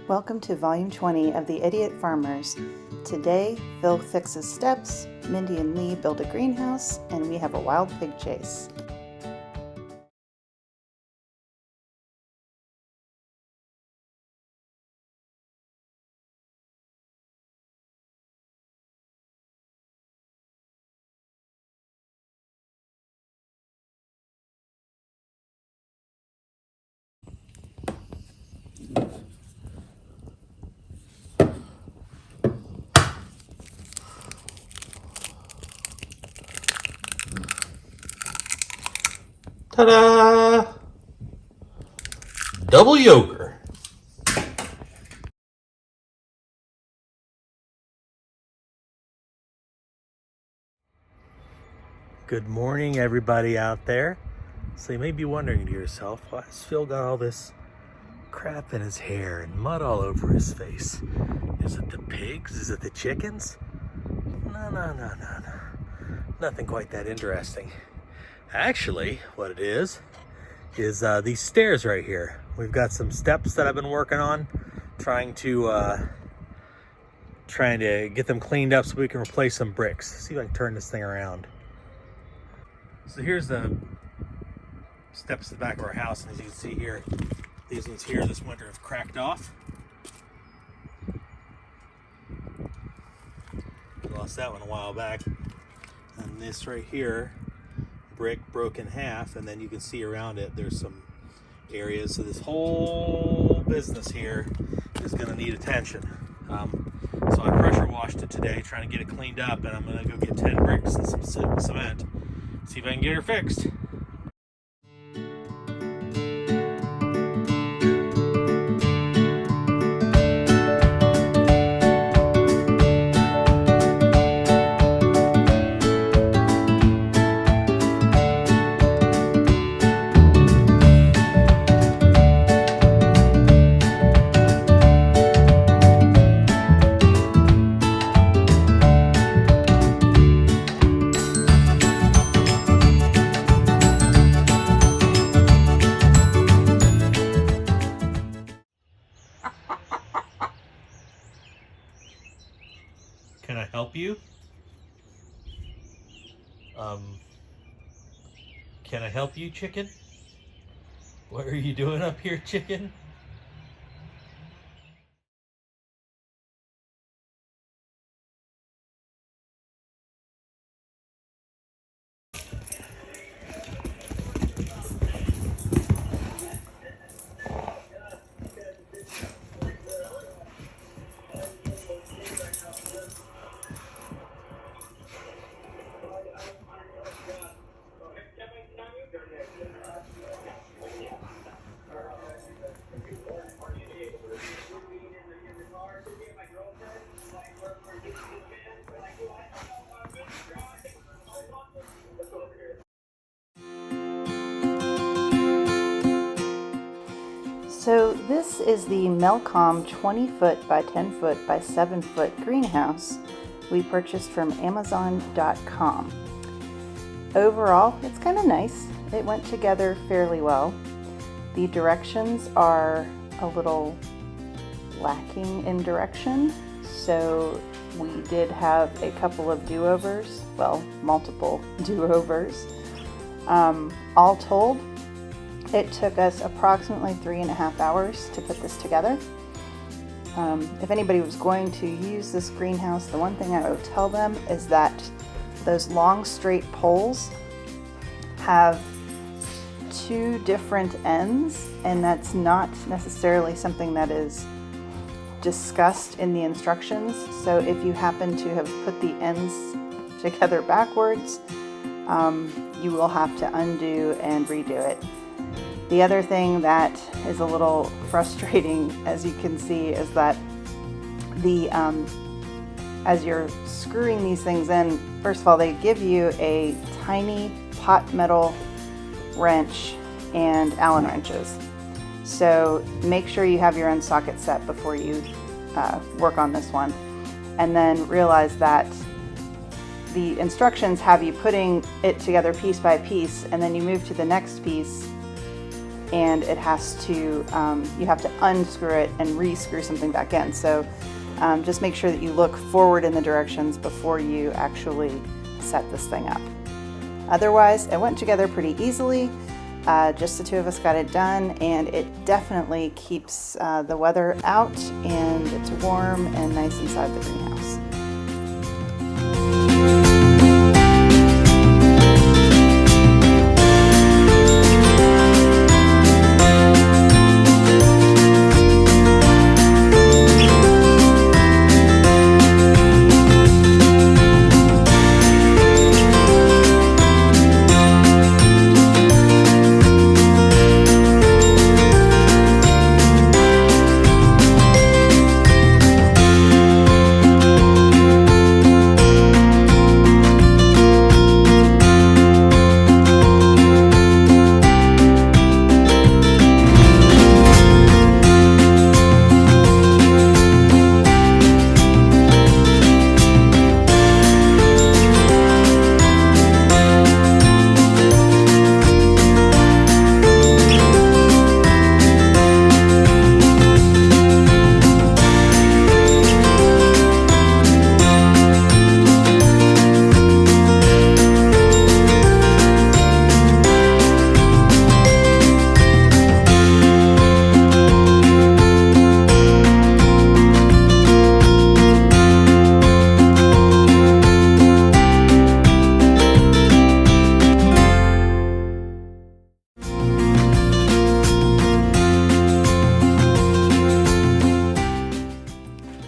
Welcome to Volume 20 of The Idiot Farmers. Today, Phil fixes steps, Mindy and Lee build a greenhouse, and we have a wild pig chase. Ta-da! Double yogurt. Good morning, everybody out there. So you may be wondering to yourself, why has Phil got all this crap in his hair and mud all over his face? Is it the pigs? Is it the chickens? No. Nothing quite that interesting. Actually, what it is these stairs right here. We've got some steps that I've been working on, trying to get them cleaned up so we can replace some bricks. See if I can turn this thing around. So here's the steps to the back of our house, and as you can see here, these ones here this winter have cracked off. We lost that one a while back. And this right here, brick broke in half, and then you can see around it there's some areas. So this whole business here is going to need attention. So I pressure washed it today, trying to get it cleaned up, and I'm going to go get 10 bricks and some cement, see if I can get her fixed. Can I help you? Can I help you, chicken? What are you doing up here, chicken? So this is the Melcom 20 foot by 10 foot by 7 foot greenhouse we purchased from Amazon.com. Overall, it's kind of nice. It went together fairly well. The directions are a little lacking in direction, so we did have a couple of do-overs, well, multiple do-overs. All told, it took us approximately 3.5 hours to put this together. If anybody was going to use this greenhouse, the one thing I would tell them is that those long straight poles have two different ends, and that's not necessarily something that is discussed in the instructions. So if you happen to have put the ends together backwards, you will have to undo and redo it. The other thing that is a little frustrating, as you can see, is that as you're screwing these things in, first of all, they give you a tiny pot metal wrench and Allen wrenches. So make sure you have your end socket set before you work on this one. And then realize that the instructions have you putting it together piece by piece, and then you move to the next piece and it has to, you have to unscrew it and re-screw something back in. So just make sure that you look forward in the directions before you actually set this thing up. Otherwise, it went together pretty easily. Just the two of us got it done, and it definitely keeps the weather out, and it's warm and nice inside the greenhouse.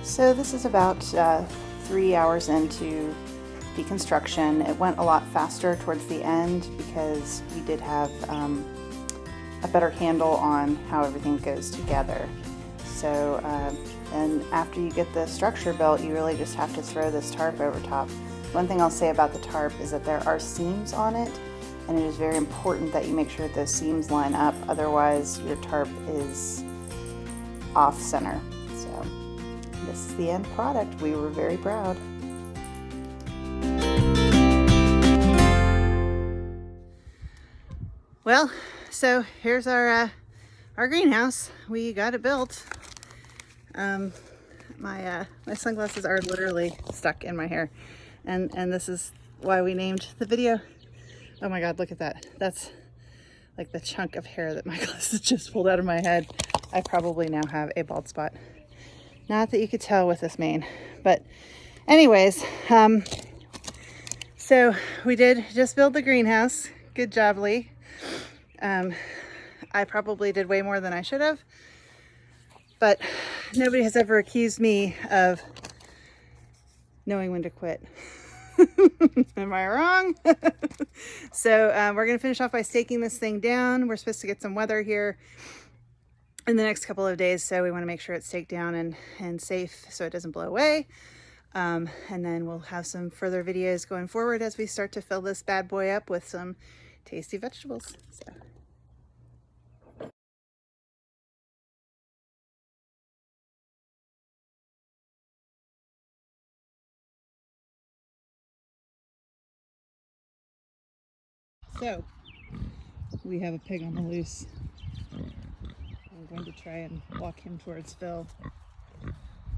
So this is about 3 hours into the construction. It went a lot faster towards the end because we did have a better handle on how everything goes together. So, and after you get the structure built, you really just have to throw this tarp over top. One thing I'll say about the tarp is that there are seams on it, and it is very important that you make sure that those seams line up, otherwise your tarp is off center. So this is the end product. We were very proud. Well, so here's our greenhouse. We got it built. My sunglasses are literally stuck in my hair, and this is why we named the video. Oh my God, look at that. That's like the chunk of hair that my glasses just pulled out of my head. I probably now have a bald spot. Not that you could tell with this mane, but anyways, so we did just build the greenhouse. Good job, Lee. I probably did way more than I should have, but nobody has ever accused me of knowing when to quit. Am I wrong? So we're going to finish off by staking this thing down. We're supposed to get some weather here in the next couple of days, so we want to make sure it's staked down and safe so it doesn't blow away. And then we'll have some further videos going forward as we start to fill this bad boy up with some tasty vegetables. So we have a pig on the loose. I'm going to try and walk him towards Phil.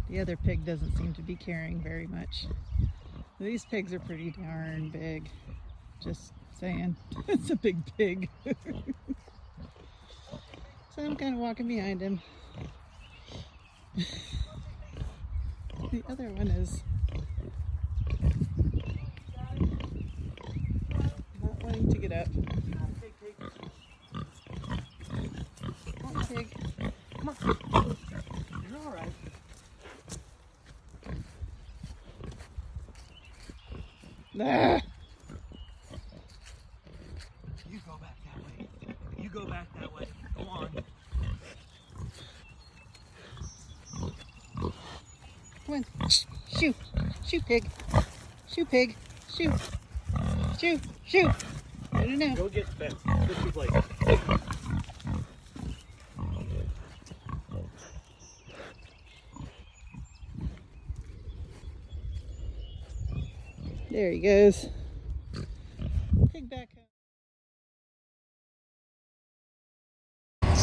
The other pig doesn't seem to be caring very much. These pigs are pretty darn big. Just saying. It's a big pig. So I'm kind of walking behind him. The other one is not wanting to get up. Come on, pig. Come on. You're all right. Ah. You go back that way. You go back that way. Go on. Come on. Shoo. Shoo, pig. Shoo, pig. Shoo. Shoo. Shoo. No. Go get Ben. Get your plate. There he goes. Pig back home.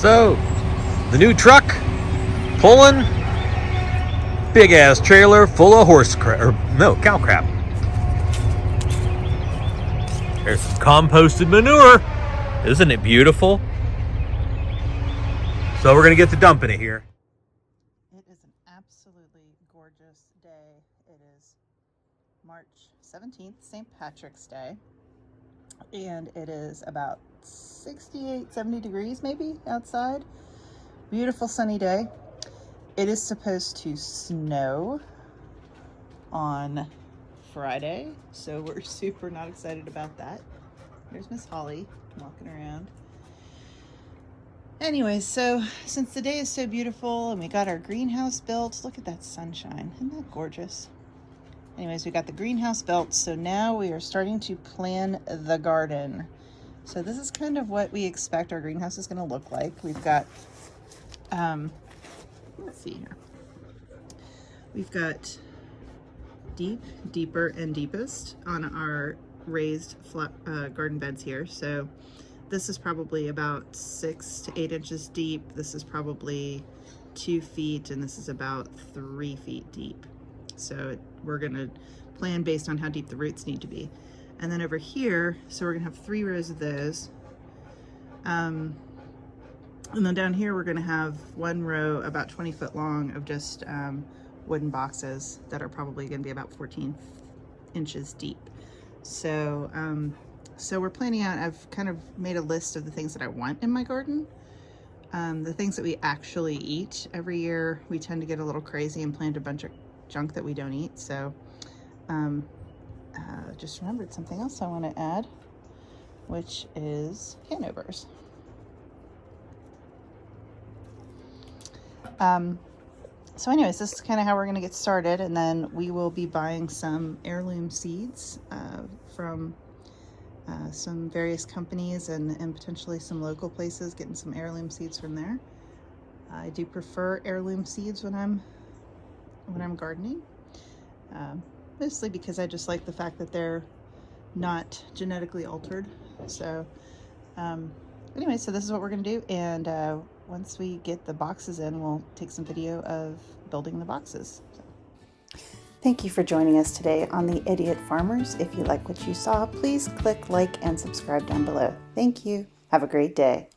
So, the new truck pulling big ass trailer full of cow crap. There's some composted manure. Isn't it beautiful? So we're gonna get to dumping it here. It is an absolutely gorgeous day. It is March 17th, St. Patrick's Day. And it is about 68, 70 degrees maybe outside. Beautiful sunny day. It is supposed to snow on Friday, so we're super not excited about that. There's Miss Holly walking around. Anyway, so since the day is so beautiful and we got our greenhouse built, look at that sunshine. Isn't that gorgeous? Anyways, we got the greenhouse built, so now we are starting to plan the garden. So this is kind of what we expect our greenhouse is going to look like. We've got, let's see here. We've got deep, deeper, and deepest on our raised flat, garden beds here. So this is probably about 6 to 8 inches deep. This is probably 2 feet, and this is about 3 feet deep. So we're gonna plan based on how deep the roots need to be. And then over here, so we're gonna have 3 rows of those. And then down here, we're gonna have 1 row about 20 foot long of just wooden boxes that are probably gonna be about 14 inches deep. So, so we're planning out, I've kind of made a list of the things that I want in my garden. The things that we actually eat. Every year we tend to get a little crazy and plant a bunch of junk that we don't eat. So just remembered something else I want to add, which is canovers. So anyways, this is kind of how we're going to get started, and then we will be buying some heirloom seeds from some various companies and potentially some local places, getting some heirloom seeds from there. I do prefer heirloom seeds when I'm gardening, mostly because I just like the fact that they're not genetically altered. So anyway, so this is what we're going to do, and once we get the boxes in, we'll take some video of building the boxes. Thank you for joining us today on The Idiot Farmers. If you like what you saw, please click like and subscribe down below. Thank you. Have a great day.